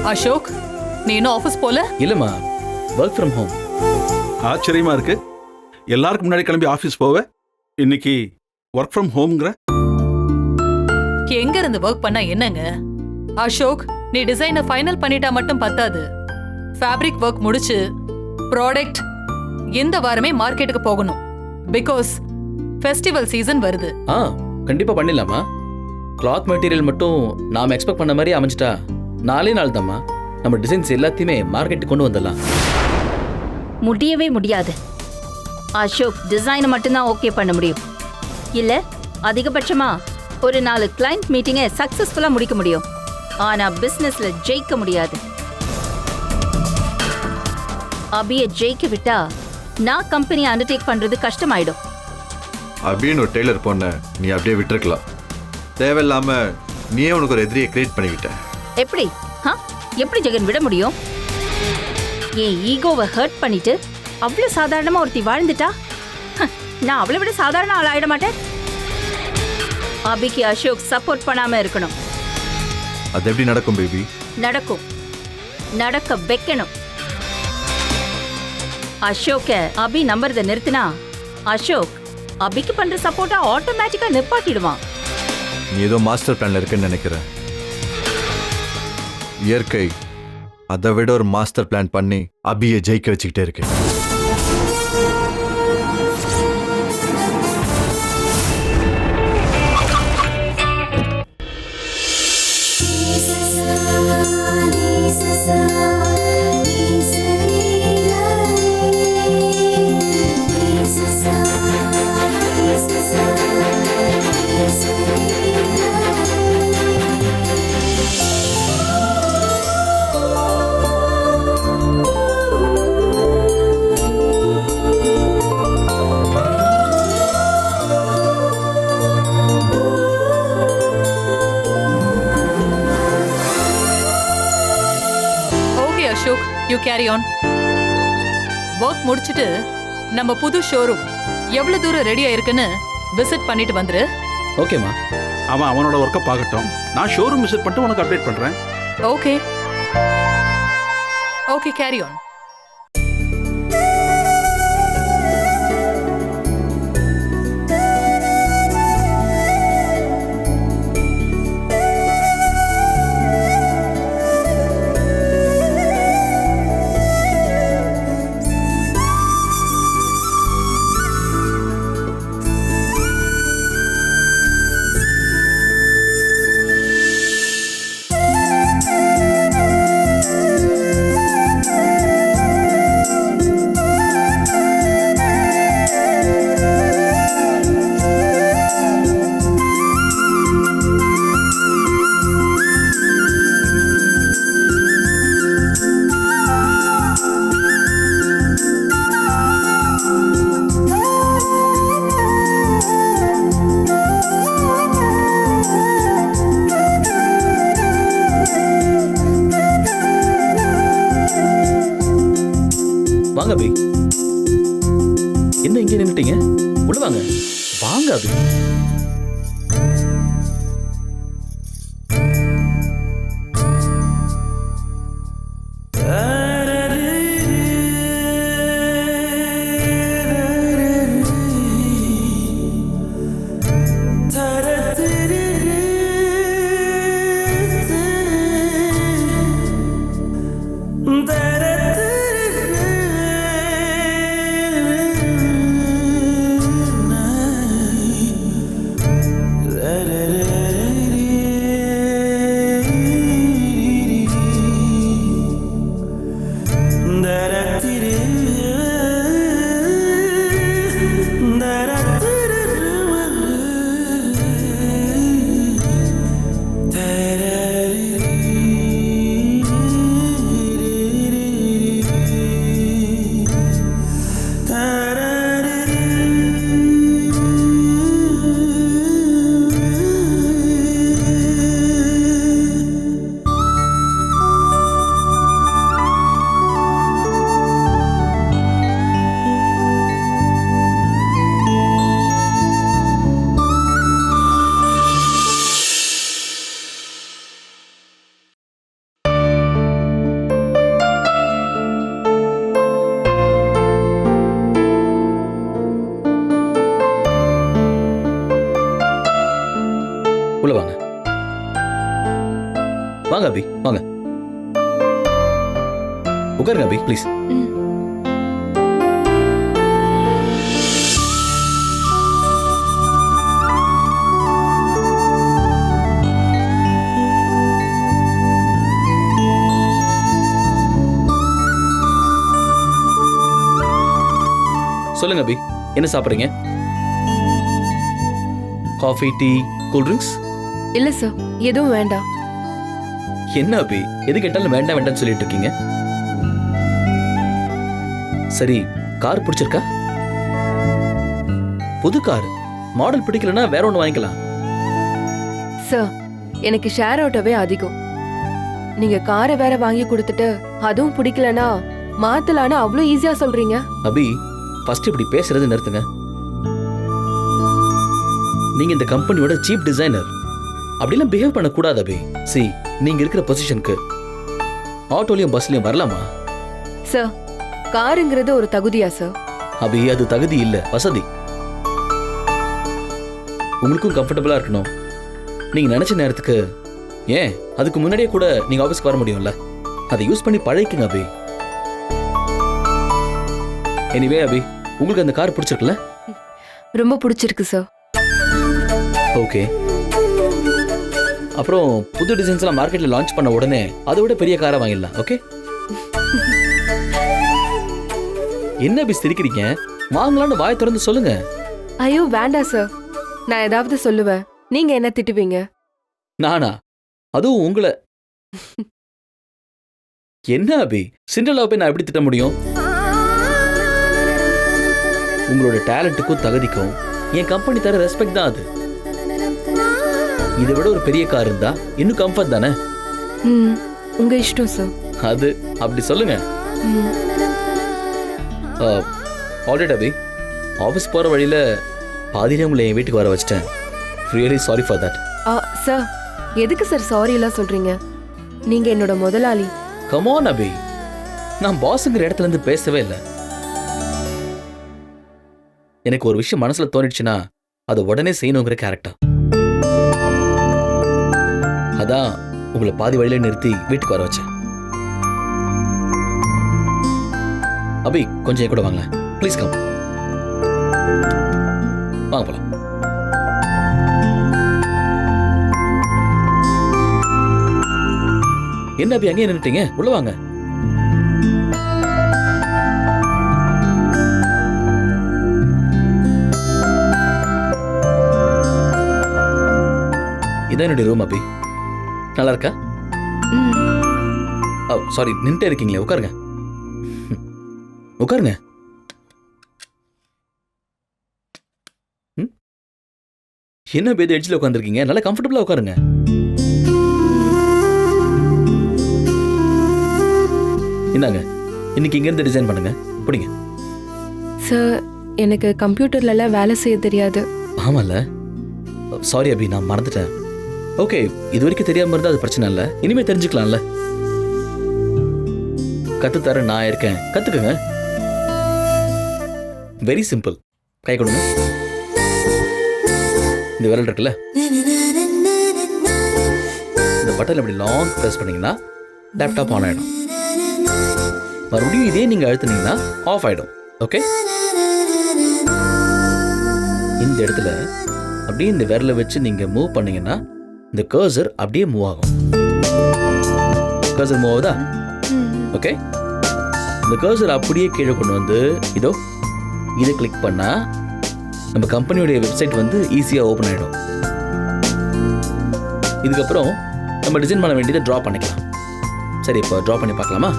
அசோக், நீ இன்னும் ஆஃபீஸ் போல? இல்லம்மா, ஒர்க் ஃப்ரம் ஹோம். ஆச்சரியமா இருக்கு. எல்லாருக்கும் முன்னாடி கிளம்பி ஆஃபீஸ் போவ, இன்னைக்கு ஒர்க் ஃப்ரம் ஹோம்ங்கிற. எங்க இருந்து ஒர்க் பண்ணா என்னங்க அசோக்? நீ டிசைனை ஃபைனல் பண்ணிட்டா மட்டும் பத்தாது. ஃபேப்ரிக் ஒர்க் முடிச்சு ப்ராடக்ட் இந்த வாரமே மார்க்கெட்டுக்கு போகணும். பிகாஸ் ஃபெஸ்டிவல் சீசன் வருது. கண்டிப்பா பண்ணிடலாமா. கிளாத் மெட்டீரியல் மட்டும் நாம எக்ஸ்பெக்ட் பண்ண மாதிரி அமைஞ்சிட்டா 4 நாள் தாம்மா நம்ம டிசைன்ஸ் எல்லாத்தையுமே மார்க்கெட்டுக்கு கொண்டு வந்துடலாம். முடியவே முடியாது அசோக். டிசைனை மட்டும்தான் ஓகே பண்ண முடியும். இல்ல அதிகபட்சமா ஒரு 4 கிளைண்ட் மீட்டிங்கை சக்சஸ்ஃபுல்லா முடிக்க முடியும். ஆனா பிசினஸ்ல ஜெயிக்க முடியாது. அபியை ஜெயிக்க விட்டா நான் கம்பெனியை அண்டர்டேக் பண்றது கஷ்டமாயிடும். அபின்னு ஒரு டெய்லர் பொண்ண நீ அப்படியே விட்டுருக்கலாம். தேவையில்லாம நீயே உனக்கு ஒரு எதிரியை கிரியேட் பண்ணிக்கிட்ட. எப்படி எப்படி ஜெகன் விட முடியும்? என் ஈகோவை ஹர்ட் பண்ணிட்டு அவ்வளவு சாதாரணமா ஒருத்தி வாழ்ந்துட்டா நான் அவளை விட சாதாரண ஆள் ஆயிட மாட்டேன். அபிக்கு அசோக் சப்போர்ட் பண்ணாம இருக்கணும். அது எப்படி நடக்கும் பேபி? நடக்கும், நடக்க வைக்கணும். அசோக்க அபி நம்புறத நிறுத்தினா அசோக் அபிக்கு பண்ற சப்போர்ட்டா ஆட்டோமேட்டிக்கா நிப்பாட்டிடுவான். நீ ஏதோ மாஸ்டர் பிளான்ல இருக்குன்னு நினைக்கிறேன். இயற்கை அதை விட ஒரு மாஸ்டர் பிளான் பண்ணி அபியை ஜெயிக்க வச்சுக்கிட்டே இருக்கு. You carry on. ஒர்க் முடிச்சிட்டு நம்ம புது ஷோரூம் எவ்வளவு தூரம் ரெடியா இருக்குன்னு விசிட் பண்ணிட்டு வந்துரு. ஓகேமா. அவன் அவனோட ஒர்க்கை பார்க்கட்டும். நான் ஷோரூம் விசிட் பண்ணிட்டு உனக்கு அப்டேட் பண்றேன். Okay okay, carry on. வாங்க அபி. என்ன இங்கே நின்னுட்டீங்க? உள்ள வாங்க. வாங்க அபி. உள்ள வாங்க. வாங்க அபி, வாங்க. உட்காருங்க அபி, ப்ளீஸ். சொல்லுங்க அபி, என்ன சாப்பிட்றீங்க? Coffee, tea, cool drinks? இல்ல சார், எதுவும் வேண்டாம். என்ன அபி, எது கேட்டாலும் வேண்டாம் வேண்டாம்னு சொல்லிட்டு இருக்கீங்க? சரி, கார் பிடிச்சிருக்கா? புது கார், மாடல் பிடிக்கலன்னா வேற ஒன்று வாங்கிக்கலாம். சார், எனக்கு ஷேர் ஆட்டோவே அதிகம். நீங்க காரை வேற வாங்கி கொடுத்துட்டு அதுவும் பிடிக்கலனா மாத்தலான்னு அவ்வளோ ஈஸியா சொல்றீங்க. அபி, ஃபர்ஸ்ட் இப்படி பேசுறது நிறுத்துங்க. நீங்க இந்த கம்பெனியோட சீப் டிசைனர், அப்படிலாம் பிஹேவ் பண்ணக்கூடாது அபி. சி, நீங்க இருக்கிற பொசிஷனுக்கு ஆட்டோலையும் பஸ்லயும் வரலாமா? சார், காருங்கிறது ஒரு தகுதியா சார்? அபி, அது தகுதி இல்ல, வசதி. உங்களுக்கும் கம்ஃபர்டபுளா இருக்கணும். நீங்க நினைச்ச நேரத்துக்கு, ஏன் அதுக்கு முன்னாடியே கூட நீங்க ஆபீஸ்க்கு வர முடியும்ல. அதை யூஸ் பண்ணி பழகிக்குங்க அபி. எனிவே அபி, உங்களுக்கு அந்த கார் பிடிச்சிருக்குல்ல? ரொம்ப பிடிச்சிருக்கு சார். ஓகே. அப்புறம் புது டிசைன்ஸ்லாம் மார்க்கெட்ல லான்ச் பண்ண உடனே அதை விட பெரிய காரை வாங்கிடலாம். ஓகே? என்ன அபி சிரிக்கிறீங்க? வாங்கலான்னு வாய் திறந்து சொல்லுங்க. ஐயோ வேண்டாம் சார், நான் ஏதாவது சொல்லுவேன், நீங்க என்ன திட்டுவீங்க. நானா? அதுவும் உங்களை? என்ன அபி, சிண்டலாவை போய் நான் எப்படி திட்ட முடியும்? உங்களோட டேலண்ட்டுக்கும் தகுதிக்கும் என் கம்பெனி தர ரெஸ்பெக்ட் தான் அது. இதை விட ஒரு பெரிய கார் இருந்தா இன்னும் கம்ஃபர்ட் தானே? உங்க இஷ்டம் சார். அது அப்படி சொல்லுங்க. ஆல்ரெடி அபி, ஆஃபீஸ் போற வழியில பாதியிலே உங்களை என் வீட்டுக்கு வர வச்சிட்டேன். Really sorry for that. Sir, எதுக்கு சார் சாரி எல்லாம் சொல்றீங்க? நீங்க என்னோட முதலாளி. கம் ஆன் அபி, நான் பாஸ்ங்கிற இடத்துல இருந்து பேசவே இல்லை. எனக்கு ஒரு விஷயம் மனசுல தோணிடுச்சுன்னா அதை உடனே செய்யணுங்கிற கேரக்டர். அதான் உங்களை பாதி வழியில நிறுத்தி வீட்டுக்கு வர வச்சேன். அபி, கொஞ்சம் கூட வாங்க ப்ளீஸ். கம், வாங்க போலாம். என்ன அபி அங்கேயே நின்னுட்டீங்க? உள்ள வாங்க. இதான் என்னுடைய ரூம் அபி. நல்லா இருக்கா? சாரி, நின்ட்டே இருக்கீங்களே, உட்காருங்க. உட்காருங்க. என்ன பேது எட்ஜில் உட்காந்துருக்கீங்க? நல்லா கம்ஃபர்டபுளா உட்காருங்க. இந்தாங்க, இன்னைக்கு இங்க இருந்து டிசைன் பண்ணுங்க. பிடிங்க. சார், எனக்கு கம்ப்யூட்டர்ல எல்லாம் வேலை செய்ய தெரியாது. ஆமால, சாரி அபி, நான் மறந்துட்டேன். ஓகே, இது வரைக்கும் தெரியாம இருந்தா அது பிரச்சனை இல்லை, இனிமே தெரிஞ்சுக்கலாம்ல. கத்துத்தர நான் இருக்கேன், கத்துக்கங்க. Very simple. கை கொடுங்க. இந்த விரல் இருக்குல்ல, இந்த பட்டன் அப்படி லாங் ப்ரெஸ் பண்ணீங்கன்னா லேப்டாப் ஆன் ஆயிடும். மறுபடியும் இதே நீங்க அழுத்துனீங்கன்னா ஆஃப் ஆயிடும். ஓகே? இந்த இடத்துல அப்படியே இந்த விரலை வச்சு நீங்க மூவ் பண்ணீங்கன்னா இந்த கர்சர் அப்படியே மூவ் ஆகும். கர்சர் மூவ் ஆகுதா? ஓகே. இந்த கர்சர் அப்படியே கீழே கொண்டு வந்து இதோ இதை கிளிக் பண்ணா நம்ம கம்பெனியோடைய வெப்சைட் வந்து ஈஸியா ஓபன் ஆயிடும். இதுக்கப்புறம் நம்ம டிசைன் பண்ண வேண்டியதை டிரா பண்ணிக்கலாம். சரி, இப்போ டிரா பண்ணி பார்க்கலாமா?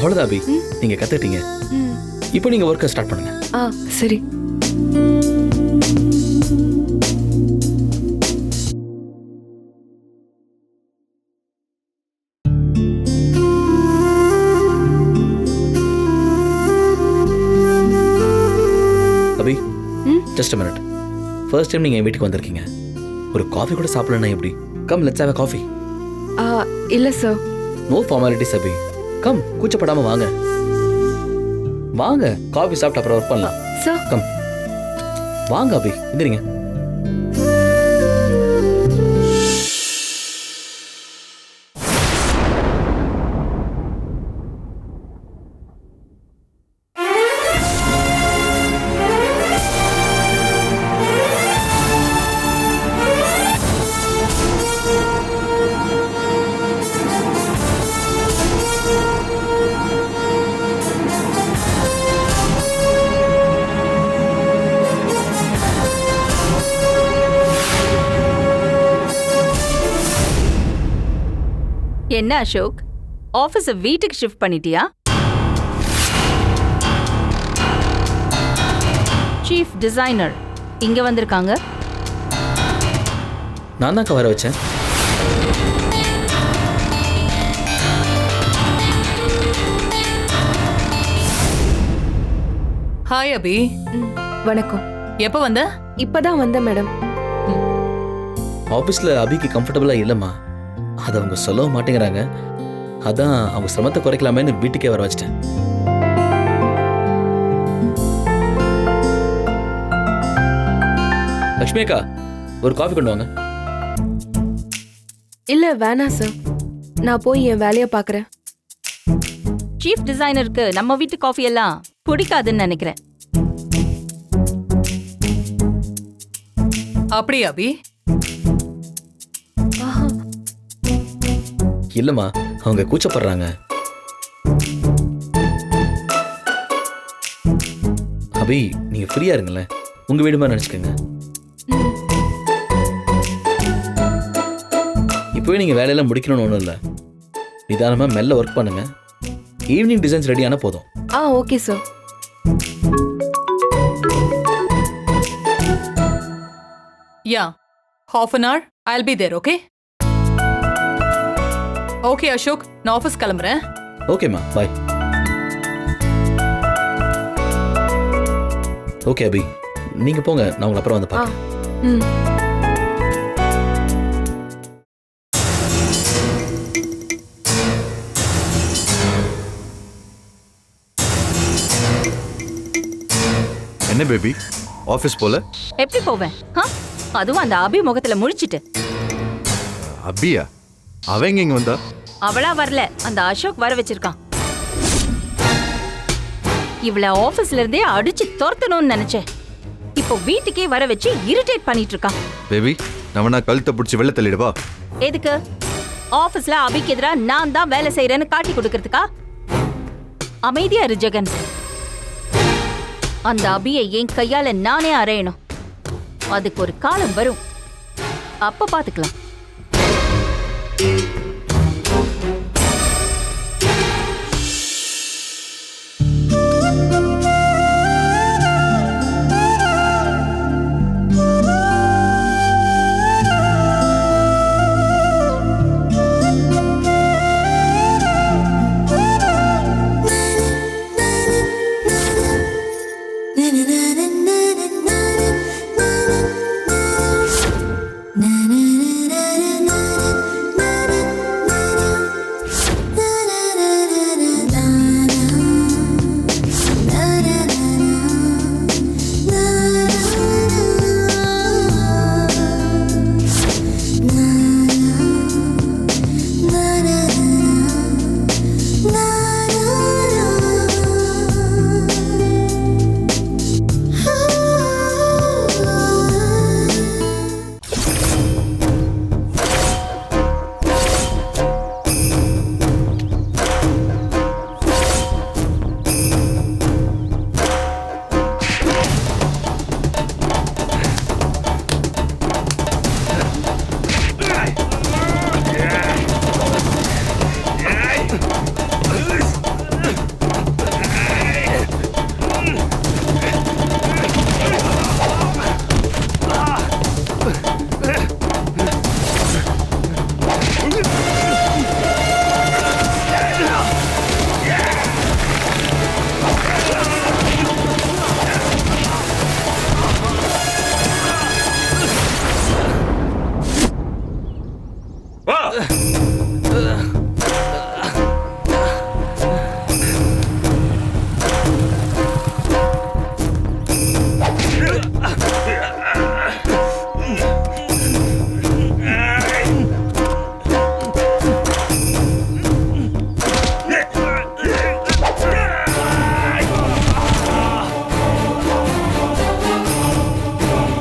அவ்வளோதான் அபி, நீங்க கத்துட்டீங்க. ம். இப்போ நீங்க ஒர்க்கை ஸ்டார்ட் பண்ணுங்க. ஆ சரி. அபி, ம்? Just a minute. First time நீங்க என் வீட்டுக்கு வந்திருக்கீங்க. ஒரு காஃபி கூட சாப்பிடலன்னா எப்படி? Come let's have a coffee. இல்ல சார். நோ ஃபார்மாலிட்டிஸ் அபி. கம், கூச்சப்படாம வாங்க. வாங்க, காஃபி சாப்பிட்டு அப்புறம் ஒர்க் பண்ணலாம். சார். கம் வாங்க அபி, எந்திரிங்க. என்ன அசோக், ஆபீஸ வீட்டுக்கு ஷிஃப்ட் பண்ணிட்டியா? சீஃப் டிசைனர் இங்க வந்திருக்காங்க. நான் தான் வர வச்சேன். ஹாய் அபி, வணக்கம். எப்போ வந்த? இப்பதான் வந்தேன் மேடம். ஆஃபீஸில் அபிக்கு கம்ஃபர்டபுளாக இல்லைம்மா. அதை அவங்க சொல்லவும் மாட்டேங்கிறாங்க. அதான் அவங்க சிரமத்தை குறைக்கலாமேன்னு வீட்டுக்கே வர வச்சிட்டேன். லக்ஷ்மி அக்கா, ஒரு காஃபி கொண்டு வாங்க. இல்ல வேணாம் சார், நான் போய் என் வேலையை பார்க்குறேன். சீஃப் டிசைனருக்கு நம்ம வீட்டு காஃபி எல்லாம் பிடிக்காதுன்னு நினைக்கிறேன். அப்படியா அபி? இல்லைம்மா, அவங்க கூச்சப்படுறாங்க. அபி, நீங்க ஃப்ரீயா இருங்களேன். உங்க வீடு மாதிரி நினைச்சுக்கோங்க. இப்போவே நீங்க வேலையெல்லாம் முடிக்கணும்னு ஒன்றும் இல்லை. நிதானமாக மெல்ல ஒர்க் பண்ணுங்க. ஈவினிங் டிசைன்ஸ் ரெடியான போதும். Okay sir. Yeah, half an hour I'll be there, okay? Okay Ashok, நான் ஆஃபீஸ் கிளம்புறேன். ஓகேம்மா, பாய். ஓகே அபி, நீங்க போங்க, நான் உங்களை அப்புறம் வந்து பார்க்குறேன். ம். என்ன பேபி, ஆஃபீஸ் போல? எப்படி போவேன்? அதுவும் அந்த அபி முகத்துல முழிச்சிட்டு. அபியா? அவங்க இங்க வந்தா? அவளா வரல, அந்த அசோக் வர வச்சிருக்கான். இவள ஆபீஸ்ல இருந்தே அடிச்சு துரத்தணும்னு நினைச்சேன். இப்போ வீட்டுக்கே வர வச்சு இரிட்டேட் பண்ணிட்டு இருக்கான். பேபி, நம்ம கழுத்தை பிடிச்சி வெள்ள தள்ளிடுவா? எதுக்கு? ஆபீஸ்ல அபிக்கு எதிரா நான் தான் வேலை செய்யறேன்னு காட்டி கொடுக்கறதுக்கா? அமைதியா இரு ஜெகன். அந்த அபியை என் கையால நானே அரையணும். அதுக்கு ஒரு காலம் வரும், அப்ப பாத்துக்கலாம்.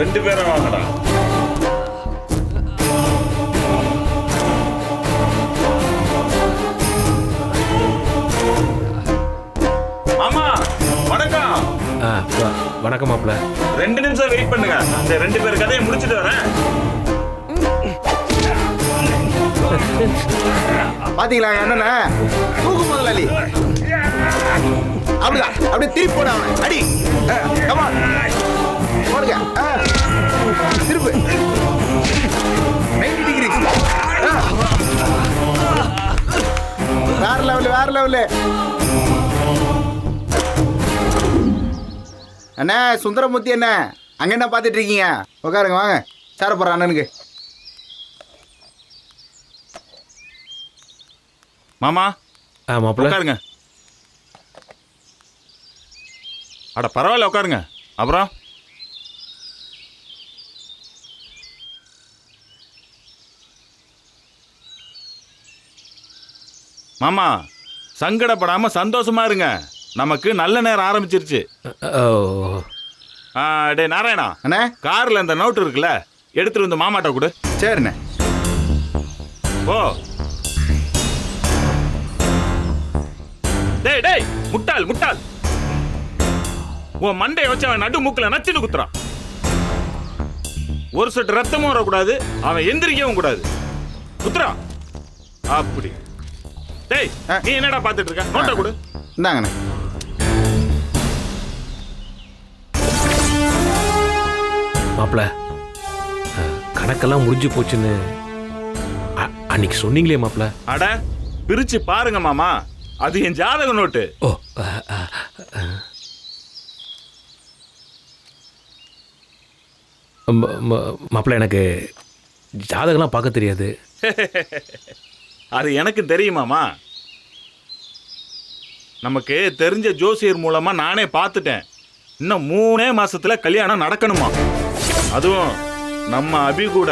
ரெண்டு பேரும் வாங்கடா. மாமா வணக்கம். வணக்கம் மாப்பிள்ள. 2 நிமிஷம் வெயிட் பண்ணுங்க. இந்த 2 பேர் கதையை முடிச்சிட்டு வரேன். பாத்தீங்களா என்னன்னா தூக்கு முதலாளி. அப்படிதான் அப்படியே திருப்பி போட அவனை அடி. come on. போடுங்க. திருப்பு 90 degrees. வேற லெவலு வேற லெவலு. அண்ணா சுந்தரமூர்த்தி என்ன அங்க என்ன பாத்துட்டு இருக்கீங்க? உட்காருங்க வாங்க. சேர போற அண்ணனுக்கு. மாமா மாப்பிள்ள உட்காருங்க. அட பரவாயில்ல உட்காருங்க. அப்புறம் மாமா சங்கடப்படாம சந்தோஷமா இருங்க. நமக்கு நல்ல நேரம் ஆரம்பிச்சிருச்சு. டே நாராயணா அண்ணா கார்ல அந்த நோட்டு இருக்குல்ல, எடுத்துட்டு வந்து மாமாட்ட கொடு. சரிண்ணே. ஓ டேய் டேய் முட்டாள் முட்டாள், உன் மண்டையை வச்சு அவன் நடு மூக்குல நச்சுன்னு குத்துறான். ஒரு சொட்டு ரத்தமும் வரக்கூடாது, அவன் எந்திரிக்கவும் கூடாது. குத்துறான் அப்படி. டேய் நீ என்னடா பாத்துட்டு இருக்க? நோட்டை கொடு. இந்தாங்கண்ணே. மாப்பிள்ள கணக்கெல்லாம் முடிஞ்சு போச்சுன்னு அன்னைக்கு சொன்னீங்களே மாப்பிள்ள. அட பிரிச்சு பாருங்க மாமா, அது என் ஜாதக நோட்டு. ஓ மாப்பிள்ள எனக்கு ஜாதகம்லாம் பார்க்க தெரியாது. அது எனக்கு தெரியுமாமா. நமக்கு தெரிஞ்ச ஜோசியர் மூலமா நானே பார்த்துட்டேன். இன்னும் 3 மாசத்துல கல்யாணம் நடக்கணுமா, அதுவும் நம்ம அபி கூட.